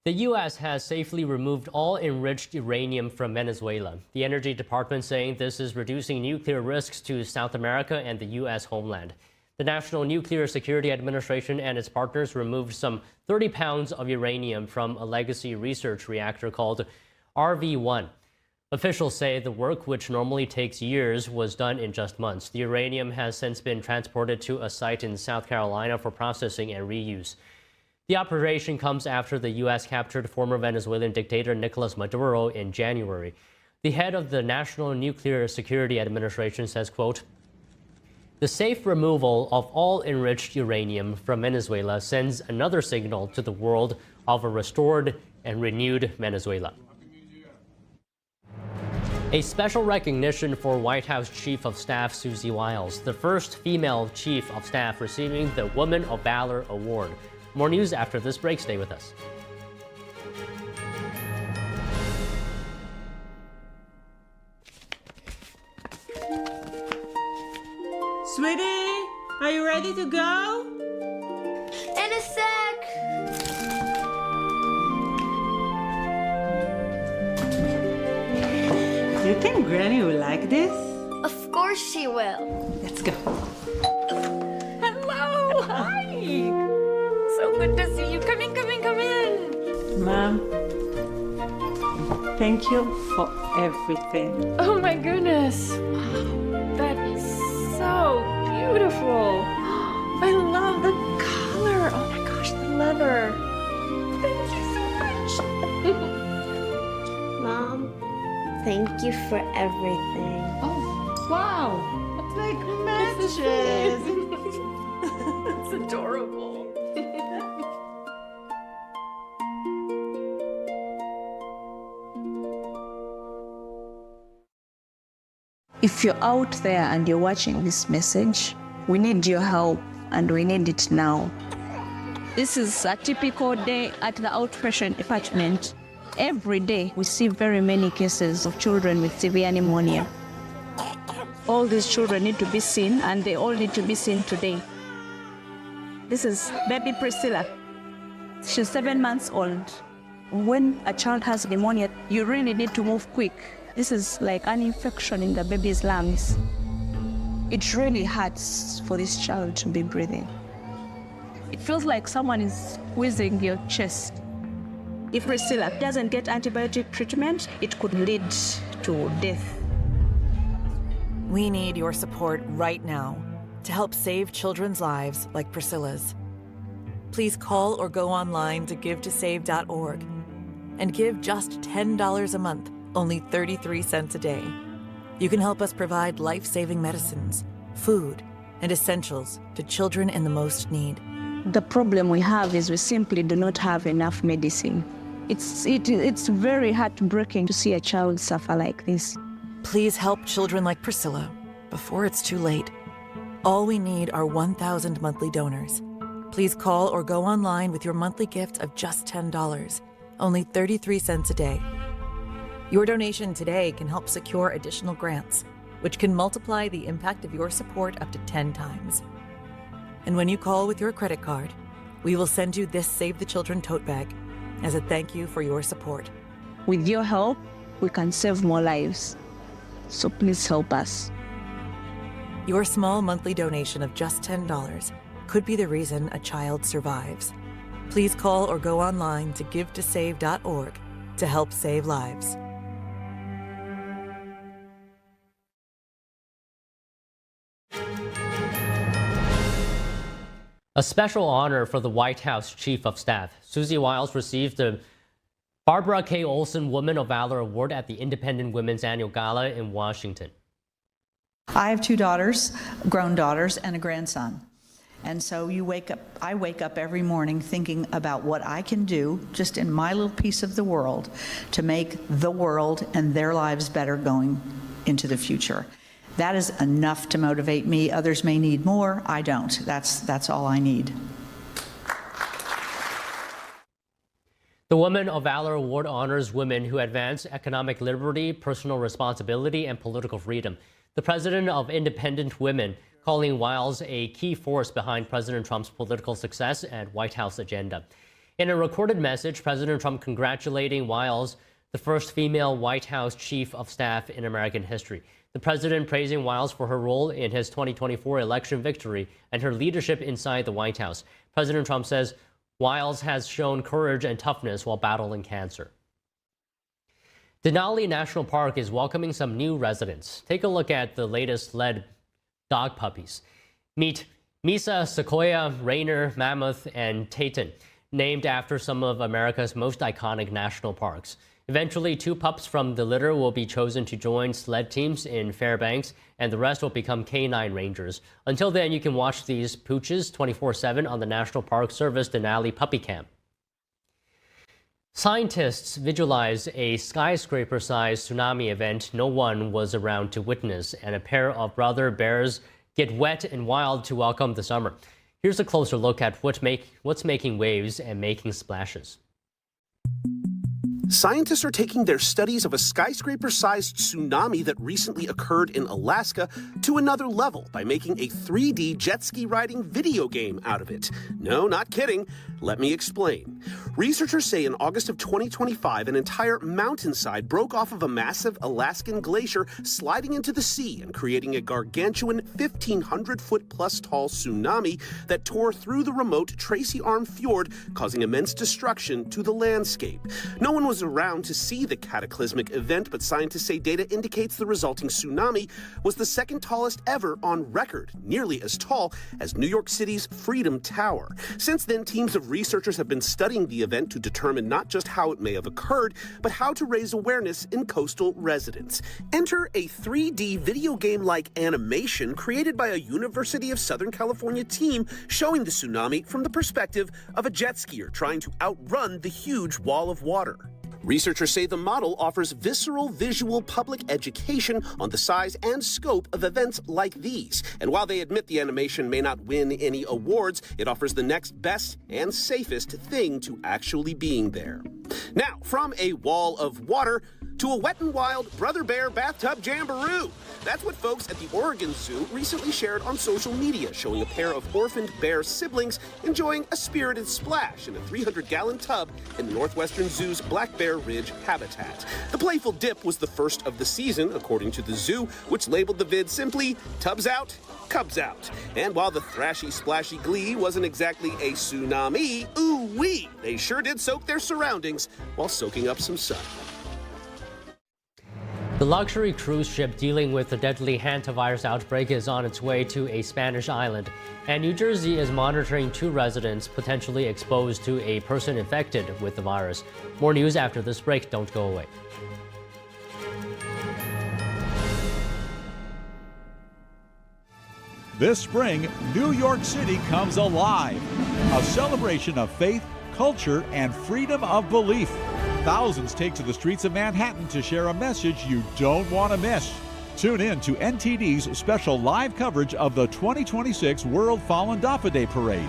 S1: The U.S. has safely removed all enriched uranium from Venezuela. The Energy Department saying this is reducing nuclear risks to South America and the U.S. homeland. The National Nuclear Security Administration and its partners removed some 30 pounds of uranium from a legacy research reactor called RV-1. Officials say the work, which normally takes years, was done in just months. The uranium has since been transported to a site in South Carolina for processing and reuse. The operation comes after the U.S. captured former Venezuelan dictator Nicolas Maduro in January. The head of the National Nuclear Security Administration says, quote, "The safe removal of all enriched uranium from Venezuela sends another signal to the world of a restored and renewed Venezuela." A special recognition for White House Chief of Staff Susie Wiles, the first female Chief of Staff receiving the Woman of Valor Award. More news after this break. Stay with us.
S2: Sweetie, are you ready to go?
S3: In a sec.
S2: Do you think Granny will like this?
S7: Of course she will.
S2: Let's go.
S7: Hello. Hi. So good to see you. Come in, come in, come in.
S2: Mom, thank you for everything.
S7: Oh my goodness. Wow, that is so beautiful. I love the color. Oh my gosh, the leather. Thank you so much.
S8: Mom, thank you for everything.
S7: Oh, wow.
S2: It's like magic.
S7: It's adorable.
S9: If you're out there and you're watching this message, we need your help and we need it now. This is a typical day at the outpatient department. Every day we see very many cases of children with severe pneumonia. All these children need to be seen and they all need to be seen today. This is baby Priscilla. She's 7 months old. When a child has pneumonia, you really need to move quick. This is like an infection in the baby's lungs. It really hurts for this child to be breathing. It feels like someone is squeezing your chest. If Priscilla doesn't get antibiotic treatment, it could lead to death.
S10: We need your support right now to help save children's lives like Priscilla's. Please call or go online to givetosave.org and give just $10 a month, only 33 cents a day. You can help us provide life-saving medicines, food, and essentials to children in the most need.
S9: The problem we have is we simply do not have enough medicine. It's very heartbreaking to see a child suffer like this.
S10: Please help children like Priscilla before it's too late. All we need are 1,000 monthly donors. Please call or go online with your monthly gift of just $10, only 33 cents a day. Your donation today can help secure additional grants, which can multiply the impact of your support up to 10 times. And when you call with your credit card, we will send you this Save the Children tote bag as a thank you for your support.
S9: With your help, we can save more lives. So please help us.
S10: Your small monthly donation of just $10 could be the reason a child survives. Please call or go online to givetosave.org to help save lives.
S1: A special honor for the White House Chief of Staff. Susie Wiles received the Barbara K. Olson Woman of Valor Award at the Independent Women's Annual Gala in Washington.
S25: I have 2 daughters, grown daughters, and a grandson. And so I wake up every morning thinking about what I can do just in my little piece of the world to make the world and their lives better going into the future. That is enough to motivate me. Others may need more. I don't. That's all I need.
S1: The Woman of Valor Award honors women who advance economic liberty, personal responsibility, and political freedom. The president of Independent Women calling Wiles a key force behind President Trump's political success and White House agenda. In a recorded message, President Trump congratulating Wiles, the first female White House Chief of Staff in American history. The president praising Wiles for her role in his 2024 election victory and her leadership inside the White House. President Trump says Wiles has shown courage and toughness while battling cancer. Denali National Park is welcoming some new residents. Take a look at the latest lead dog puppies. Meet Misa, Sequoia, Rainer, Mammoth, and Tatum, named after some of America's most iconic national parks. Eventually, 2 pups from the litter will be chosen to join sled teams in Fairbanks, and the rest will become canine rangers. Until then, you can watch these pooches 24/7 on the National Park Service Denali Puppy Camp. Scientists visualize a skyscraper-sized tsunami event no one was around to witness, and a pair of brother bears get wet and wild to welcome the summer. Here's a closer look at what's making waves and making splashes.
S26: Scientists are taking their studies of a skyscraper-sized tsunami that recently occurred in Alaska to another level by making a 3D jet ski riding video game out of it. No, not kidding. Let me explain. Researchers say in August of 2025, an entire mountainside broke off of a massive Alaskan glacier, sliding into the sea and creating a gargantuan 1,500-foot-plus tall tsunami that tore through the remote Tracy Arm Fjord, causing immense destruction to the landscape. No one was around to see the cataclysmic event, but scientists say data indicates the resulting tsunami was the second tallest ever on record, nearly as tall as New York City's Freedom Tower. Since then, teams of researchers have been studying the event to determine not just how it may have occurred, but how to raise awareness in coastal residents. Enter a 3D video game-like animation created by a University of Southern California team showing the tsunami from the perspective of a jet skier trying to outrun the huge wall of water. Researchers say the model offers visceral visual public education on the size and scope of events like these. And while they admit the animation may not win any awards, it offers the next best and safest thing to actually being there. Now, from a wall of water to a wet and wild brother bear bathtub jamboree. That's what folks at the Oregon Zoo recently shared on social media, showing a pair of orphaned bear siblings enjoying a spirited splash in a 300-gallon tub in the Northwestern Zoo's Black Bear Ridge habitat. The playful dip was the first of the season, according to the zoo, which labeled the vid simply, "Tubs out, Cubs out." And while the thrashy, splashy glee wasn't exactly a tsunami, ooh-wee, they sure did soak their surroundings while soaking up some sun.
S1: The luxury cruise ship dealing with the deadly hantavirus outbreak is on its way to a Spanish island, and New Jersey is monitoring 2 residents potentially exposed to a person infected with the virus. More news after this break. Don't go away.
S11: This spring, New York City comes alive. A celebration of faith, culture, and freedom of belief. Thousands take to the streets of Manhattan to share a message you don't want to miss. Tune in to NTD's special live coverage of the 2026 World Falun Dafa Day Parade.